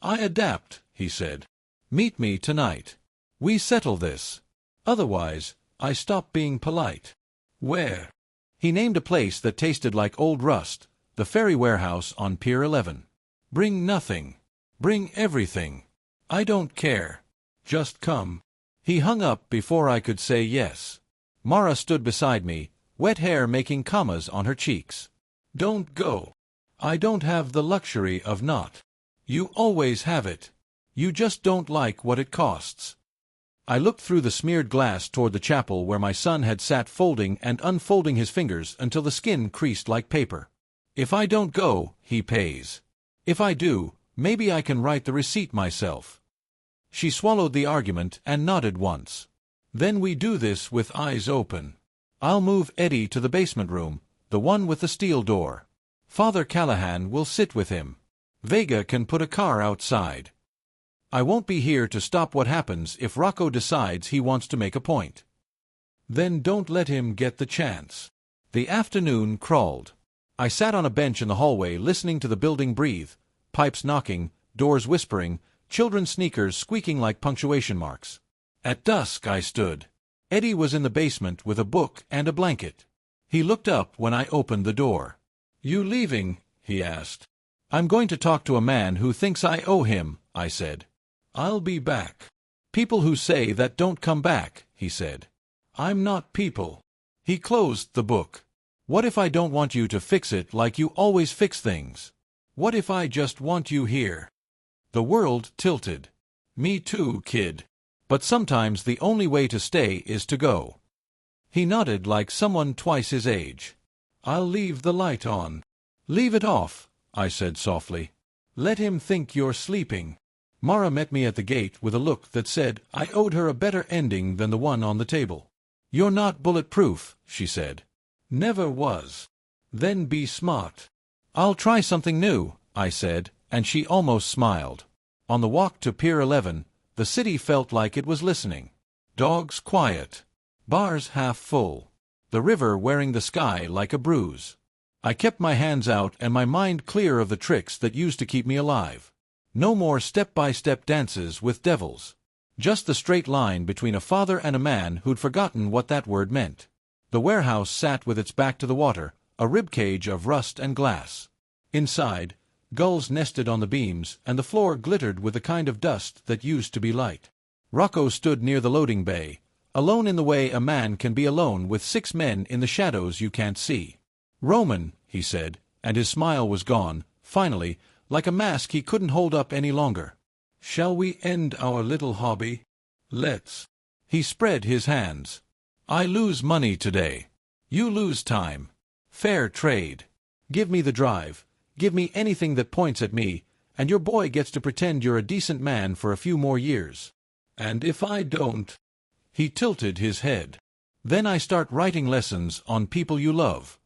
I adapt, he said. Meet me tonight. We settle this. Otherwise, I stop being polite. Where? He named a place that tasted like old rust, the ferry warehouse on Pier 11. Bring nothing. Bring everything. I don't care. Just come. He hung up before I could say yes. Mara stood beside me, wet hair making commas on her cheeks. Don't go. I don't have the luxury of not. You always have it. You just don't like what it costs. I looked through the smeared glass toward the chapel where my son had sat folding and unfolding his fingers until the skin creased like paper. If I don't go, he pays. If I do, maybe I can write the receipt myself. She swallowed the argument and nodded once. Then we do this with eyes open. I'll move Eddie to the basement room, the one with the steel door. Father Callahan will sit with him. Vega can put a car outside. I won't be here to stop what happens if Rocco decides he wants to make a point. Then don't let him get the chance. The afternoon crawled. I sat on a bench in the hallway listening to the building breathe, pipes knocking, doors whispering, children's sneakers squeaking like punctuation marks. At dusk I stood. Eddie was in the basement with a book and a blanket. He looked up when I opened the door. You leaving? He asked. I'm going to talk to a man who thinks I owe him, I said. I'll be back. People who say that don't come back, he said. I'm not people. He closed the book. What if I don't want you to fix it like you always fix things? What if I just want you here? The world tilted. Me too, kid. But sometimes the only way to stay is to go. He nodded like someone twice his age. I'll leave the light on. Leave it off, I said softly. Let him think you're sleeping. Mara met me at the gate with a look that said I owed her a better ending than the one on the table. You're not bulletproof, she said. Never was. Then be smart. I'll try something new, I said, and she almost smiled. On the walk to Pier 11, the city felt like it was listening. Dogs quiet. Bars half full. The river wearing the sky like a bruise. I kept my hands out and my mind clear of the tricks that used to keep me alive. No more step-by-step dances with devils. Just the straight line between a father and a man who'd forgotten what that word meant. The warehouse sat with its back to the water, a ribcage of rust and glass. Inside, gulls nested on the beams, and the floor glittered with the kind of dust that used to be light. Rocco stood near the loading bay, alone in the way a man can be alone with 6 men in the shadows you can't see. "Roman," he said, and his smile was gone, finally, like a mask he couldn't hold up any longer. "Shall we end our little hobby? Let's." He spread his hands. "I lose money today. You lose time. Fair trade. Give me the drive. Give me anything that points at me, and your boy gets to pretend you're a decent man for a few more years. And if I don't—" He tilted his head. "Then I start writing lessons on people you love."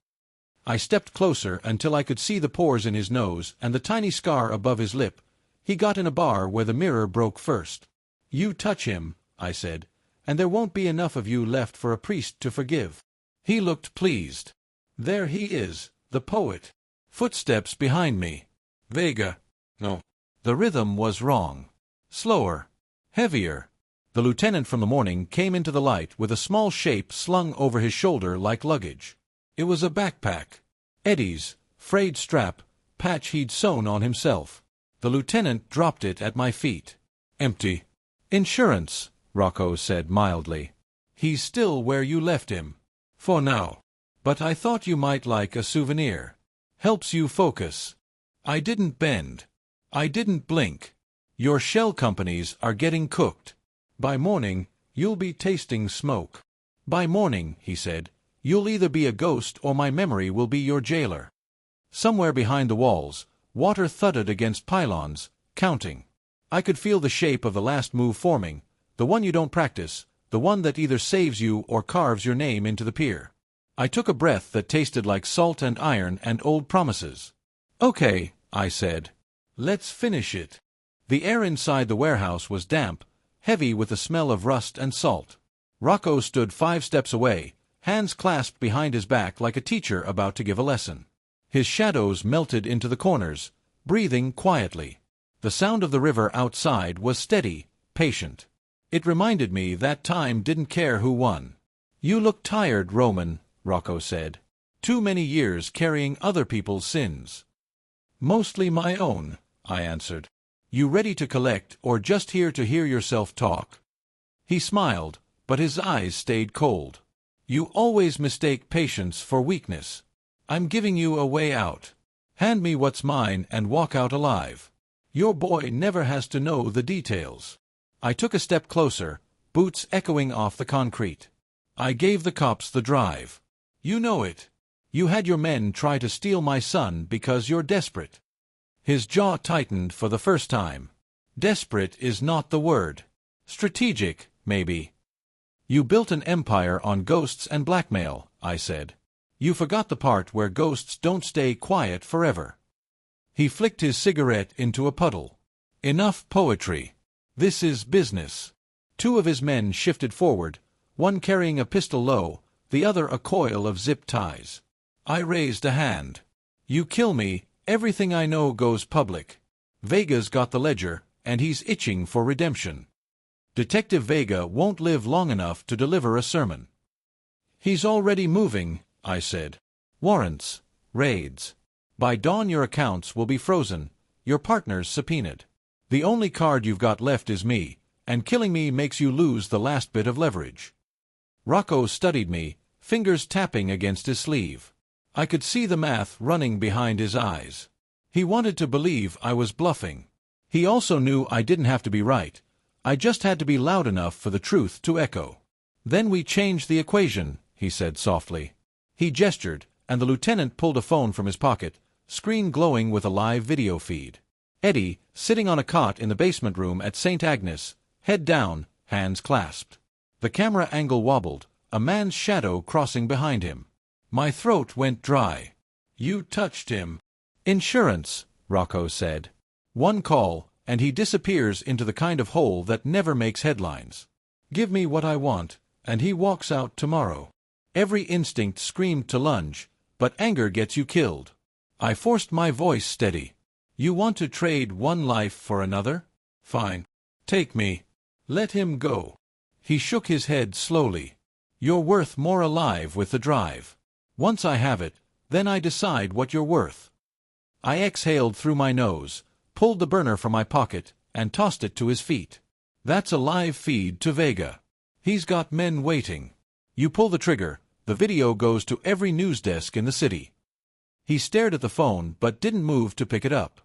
I stepped closer until I could see the pores in his nose and the tiny scar above his lip. He got in a bar where the mirror broke first. "You touch him," I said, "and there won't be enough of you left for a priest to forgive." He looked pleased. "There he is, the poet." Footsteps behind me. "Vega." "No." The rhythm was wrong. Slower. Heavier. The lieutenant from the morning came into the light with a small shape slung over his shoulder like luggage. It was a backpack. Eddie's, frayed strap, patch he'd sewn on himself. The lieutenant dropped it at my feet. "Empty." "Insurance," Rocco said mildly. "He's still where you left him. For now. But I thought you might like a souvenir. Helps you focus." I didn't bend. I didn't blink. "Your shell companies are getting cooked. By morning, you'll be tasting smoke." "By morning," he said, "you'll either be a ghost or my memory will be your jailer." Somewhere behind the walls, water thudded against pylons, counting. I could feel the shape of the last move forming, the one you don't practice, the one that either saves you or carves your name into the pier. I took a breath that tasted like salt and iron and old promises. "Okay," I said. "Let's finish it." The air inside the warehouse was damp, heavy with the smell of rust and salt. Rocco stood 5 steps away, hands clasped behind his back like a teacher about to give a lesson. His shadows melted into the corners, breathing quietly. The sound of the river outside was steady, patient. It reminded me that time didn't care who won. "You look tired, Roman," Rocco said. "Too many years carrying other people's sins." "Mostly my own," I answered. "You ready to collect or just here to hear yourself talk?" He smiled, but his eyes stayed cold. "You always mistake patience for weakness. I'm giving you a way out. Hand me what's mine and walk out alive. Your boy never has to know the details." I took a step closer, boots echoing off the concrete. "I gave the cops the drive. You know it. You had your men try to steal my son because you're desperate." His jaw tightened for the first time. "Desperate is not the word. Strategic, maybe." "You built an empire on ghosts and blackmail," I said. "You forgot the part where ghosts don't stay quiet forever." He flicked his cigarette into a puddle. "Enough poetry. This is business." 2 of his men shifted forward, one carrying a pistol low, the other a coil of zip ties. I raised a hand. "You kill me, everything I know goes public. Vega's got the ledger, and he's itching for redemption. Detective Vega won't live long enough to deliver a sermon." "He's already moving," I said. "Warrants. Raids. By dawn your accounts will be frozen, your partners subpoenaed. The only card you've got left is me, and killing me makes you lose the last bit of leverage." Rocco studied me, fingers tapping against his sleeve. I could see the math running behind his eyes. He wanted to believe I was bluffing. He also knew I didn't have to be right. I just had to be loud enough for the truth to echo. "Then we change the equation," he said softly. He gestured, and the lieutenant pulled a phone from his pocket, screen glowing with a live video feed. Eddie, sitting on a cot in the basement room at St. Agnes, head down, hands clasped. The camera angle wobbled, a man's shadow crossing behind him. My throat went dry. "You touched him." "Insurance," Rocco said. "One call, and he disappears into the kind of hole that never makes headlines. Give me what I want, and he walks out tomorrow." Every instinct screamed to lunge, but anger gets you killed. I forced my voice steady. "You want to trade one life for another? Fine. Take me. Let him go." He shook his head slowly. "You're worth more alive with the drive. Once I have it, Then I decide what you're worth. I exhaled through my nose, pulled the burner from my pocket, and tossed it to his feet. That's a live feed to Vega. He's got men waiting. You pull the trigger, the video goes to every news desk in the city. He stared at the phone but didn't move to pick it up.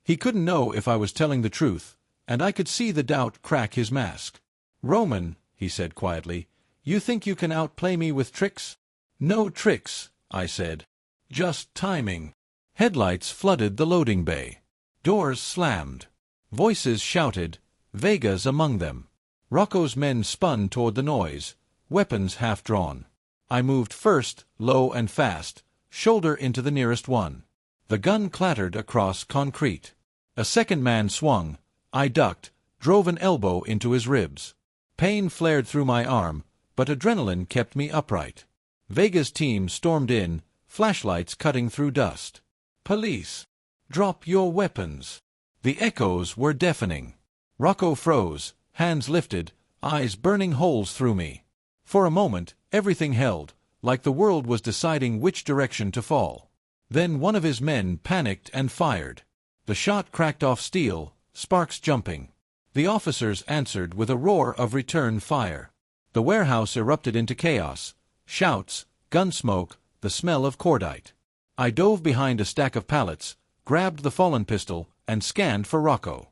He couldn't know if I was telling the truth, and I could see the doubt crack his mask. "Roman," he said quietly, "you think you can outplay me with tricks?" "No tricks," I said. "Just timing." Headlights flooded the loading bay. Doors slammed. Voices shouted, Vega's among them. Rocco's men spun toward the noise, weapons half drawn. I moved first, low and fast, shoulder into the nearest one. The gun clattered across concrete. A second man swung. I ducked, drove an elbow into his ribs. Pain flared through my arm, but adrenaline kept me upright. Vega's team stormed in, flashlights cutting through dust. "Police! Drop your weapons!" The echoes were deafening. Rocco froze, hands lifted, eyes burning holes through me. For a moment, everything held, like the world was deciding which direction to fall. Then one of his men panicked and fired. The shot cracked off steel, sparks jumping. The officers answered with a roar of return fire. The warehouse erupted into chaos. Shouts, gun smoke, the smell of cordite. I dove behind a stack of pallets, grabbed the fallen pistol, and scanned for Rocco.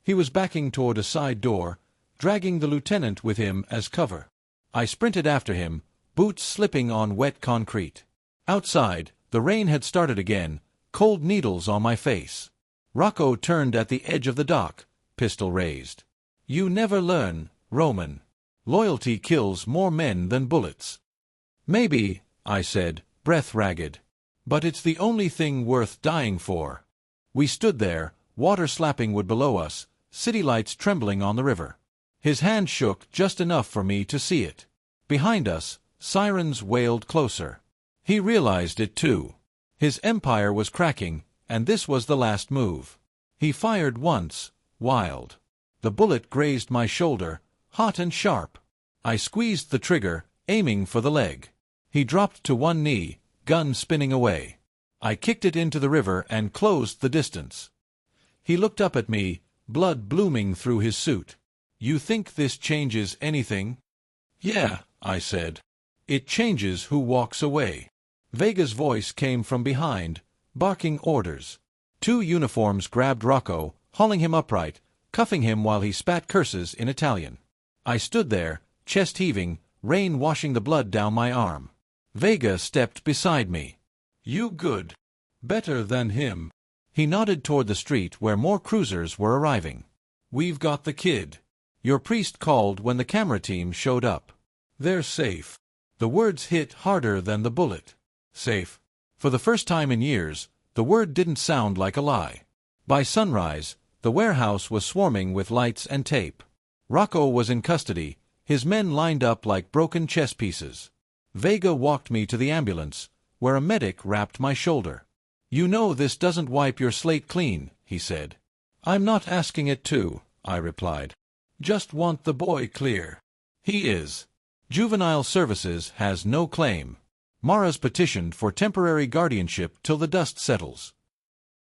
He was backing toward a side door, dragging the lieutenant with him as cover. I sprinted after him, boots slipping on wet concrete. Outside, the rain had started again, cold needles on my face. Rocco turned at the edge of the dock, pistol raised. "You never learn, Roman. Loyalty kills more men than bullets." "Maybe," I said, breath ragged. "But it's the only thing worth dying for." We stood there, water slapping wood below us, city lights trembling on the river. His hand shook just enough for me to see it. Behind us, sirens wailed closer. He realized it too. His empire was cracking, and this was the last move. He fired once, wild. The bullet grazed my shoulder, hot and sharp. I squeezed the trigger, aiming for the leg. He dropped to one knee, gun spinning away. I kicked it into the river and closed the distance. He looked up at me, blood blooming through his suit. "You think this changes anything?" "Yeah," I said. "It changes who walks away." Vega's voice came from behind, barking orders. Two uniforms grabbed Rocco, hauling him upright, cuffing him while he spat curses in Italian. I stood there, chest heaving, rain washing the blood down my arm. Vega stepped beside me. "You good? Better than him." He nodded toward the street where more cruisers were arriving. "We've got the kid. Your priest called when the camera team showed up. They're safe." The words hit harder than the bullet. Safe. For the first time in years, the word didn't sound like a lie. By sunrise, the warehouse was swarming with lights and tape. Rocco was in custody, his men lined up like broken chess pieces. Vega walked me to the ambulance, where a medic wrapped my shoulder. "You know this doesn't wipe your slate clean," he said. "I'm not asking it to," I replied. "Just want the boy clear." "He is. Juvenile Services has no claim. Mara's petitioned for temporary guardianship till the dust settles."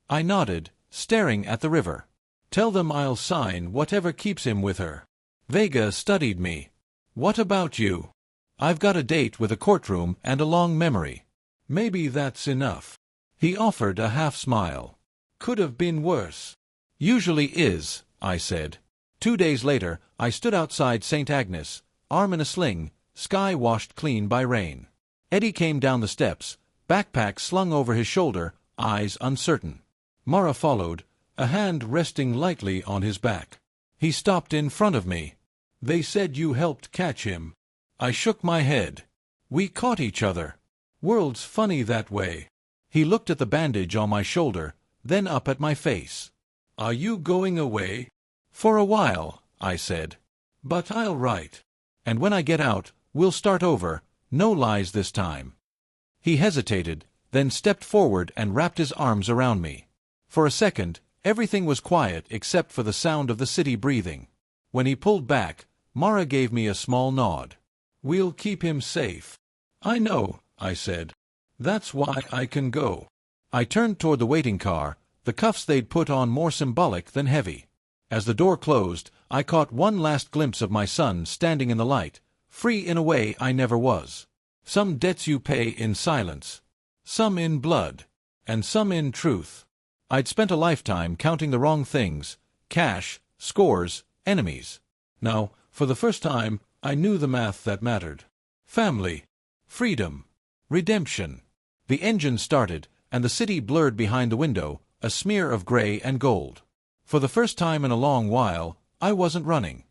I nodded, staring at the river. "Tell them I'll sign whatever keeps him with her." Vega studied me. "What about you?" "I've got a date with a courtroom and a long memory." "Maybe that's enough." He offered a half-smile. "Could have been worse." "Usually is," I said. 2 days later, I stood outside St. Agnes, arm in a sling, sky washed clean by rain. Eddie came down the steps, backpack slung over his shoulder, eyes uncertain. Mara followed, a hand resting lightly on his back. He stopped in front of me. "They said you helped catch him." I shook my head. "We caught each other. World's funny that way." He looked at the bandage on my shoulder, then up at my face. "Are you going away?" "For a while," I said. "But I'll write. And when I get out, we'll start over, no lies this time." He hesitated, then stepped forward and wrapped his arms around me. For a second, everything was quiet except for the sound of the city breathing. When he pulled back, Mara gave me a small nod. "We'll keep him safe." "I know," I said. That's why I can go. I turned toward the waiting car, the cuffs they'd put on more symbolic than heavy. As the door closed, I caught one last glimpse of my son standing in the light, free in a way I never was. Some debts you pay in silence, some in blood, and some in truth. I'd spent a lifetime counting the wrong things: cash, scores, enemies. Now, for the first time, I knew the math that mattered. Family, freedom, redemption. The engine started, and the city blurred behind the window, a smear of gray and gold. For the first time in a long while, I wasn't running.